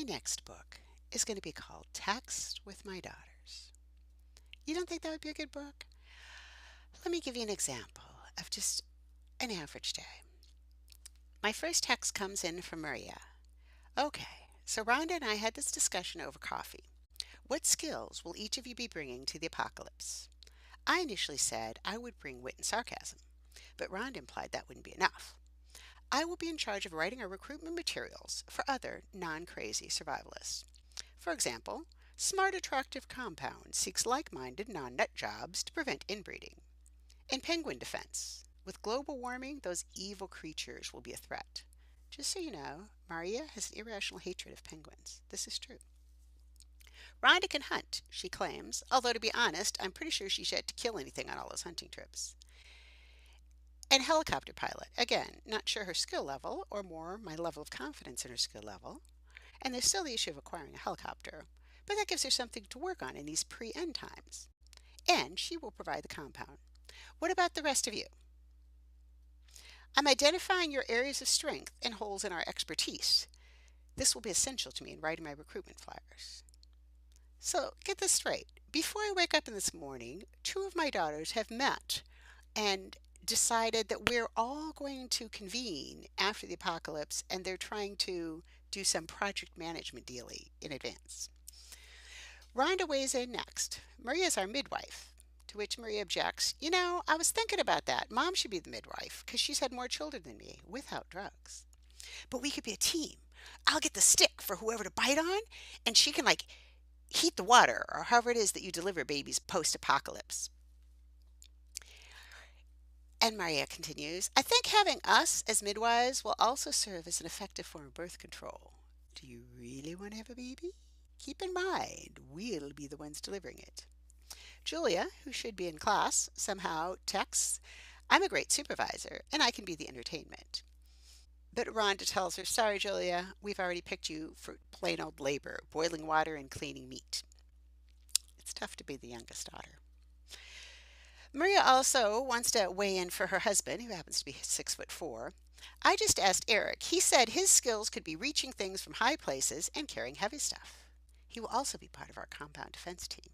next book is going to be called Text with My Daughters. You don't think that would be a good book? Let me give you an example of just an average day. My first text comes in from Maria. Okay, so Rhonda and I had this discussion over coffee. What skills will each of you be bringing to the apocalypse? I initially said I would bring wit and sarcasm, but Rhonda implied that wouldn't be enough. I will be in charge of writing our recruitment materials for other non-crazy survivalists. For example, Smart Attractive Compound seeks like-minded non-nut jobs to prevent inbreeding. In penguin defense, with global warming, those evil creatures will be a threat. Just so you know, Maria has an irrational hatred of penguins. This is true. Rhonda can hunt, she claims, although to be honest, I'm pretty sure she's yet to kill anything on all those hunting trips. And helicopter pilot, again, not sure her skill level, or more, my level of confidence in her skill level. And there's still the issue of acquiring a helicopter, but that gives her something to work on in these pre-end times. And she will provide the compound. What about the rest of you? I'm identifying your areas of strength and holes in our expertise. This will be essential to me in writing my recruitment flyers. So get this straight. Before I wake up in this morning, two of my daughters have met and decided that we're all going to convene after the apocalypse, and they're trying to do some project management dealy in advance. Rhonda weighs in next. Maria's our midwife. To which Maria objects, I was thinking about that. Mom should be the midwife because she's had more children than me without drugs. But we could be a team. I'll get the stick for whoever to bite on, and she can heat the water or however it is that you deliver babies post-apocalypse. And Maria continues, I think having us as midwives will also serve as an effective form of birth control. Do you really want to have a baby? Keep in mind, we'll be the ones delivering it. Julia, who should be in class, somehow texts, I'm a great supervisor, and I can be the entertainment. But Rhonda tells her, sorry, Julia, we've already picked you for plain old labor, boiling water and cleaning meat. It's tough to be the youngest daughter. Maria also wants to weigh in for her husband, who happens to be 6'4". I just asked Eric. He said his skills could be reaching things from high places and carrying heavy stuff. He will also be part of our compound defense team.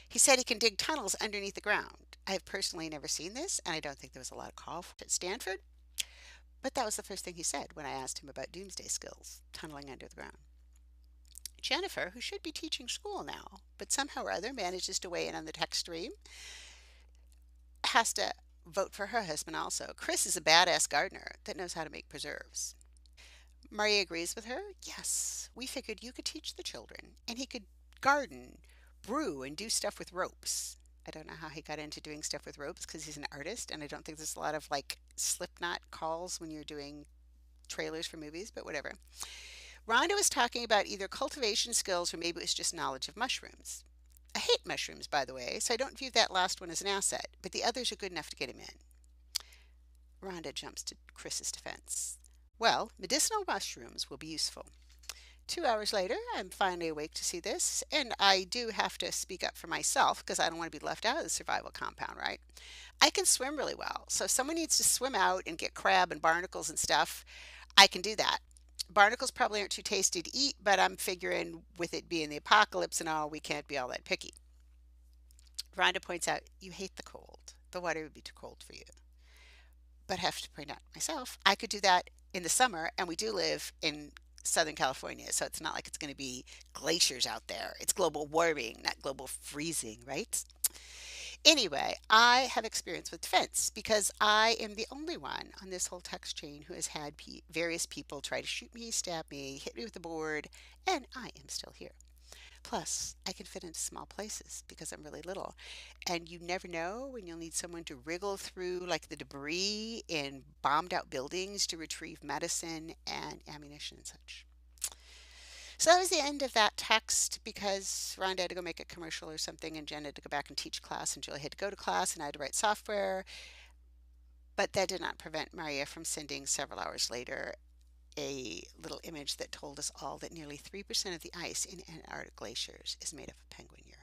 He said he can dig tunnels underneath the ground. I have personally never seen this, and I don't think there was a lot of call for it at Stanford. But that was the first thing he said when I asked him about doomsday skills, tunneling under the ground. Jennifer, who should be teaching school now, but somehow or other manages to weigh in on the text stream, has to vote for her husband also. Chris is a badass gardener that knows how to make preserves. Maria agrees with her. Yes, we figured you could teach the children, and he could garden, brew, and do stuff with ropes. I don't know how he got into doing stuff with ropes because he's an artist, and I don't think there's a lot of slipknot calls when you're doing trailers for movies, but whatever. Rhonda was talking about either cultivation skills or maybe it was just knowledge of mushrooms. I hate mushrooms, by the way, so I don't view that last one as an asset, but the others are good enough to get him in. Rhonda jumps to Chris's defense. Well, medicinal mushrooms will be useful. 2 hours later, I'm finally awake to see this, and I do have to speak up for myself because I don't want to be left out of the survival compound, right? I can swim really well, so if someone needs to swim out and get crab and barnacles and stuff, I can do that. Barnacles probably aren't too tasty to eat, but I'm figuring with it being the apocalypse and all, we can't be all that picky. Rhonda points out, you hate the cold. The water would be too cold for you. But I have to point out myself, I could do that in the summer, and we do live in Southern California, so it's not like it's going to be glaciers out there. It's global warming, not global freezing, right? Anyway, I have experience with defense because I am the only one on this whole text chain who has had various people try to shoot me, stab me, hit me with a board, and I am still here. Plus, I can fit into small places because I'm really little. And you never know when you'll need someone to wriggle through the debris in bombed out buildings to retrieve medicine and ammunition and such. So that was the end of that text because Rhonda had to go make a commercial or something, and Jen had to go back and teach class, and Julie had to go to class, and I had to write software. But that did not prevent Maria from sending several hours later a little image that told us all that nearly 3% of the ice in Antarctic glaciers is made up of penguin urine.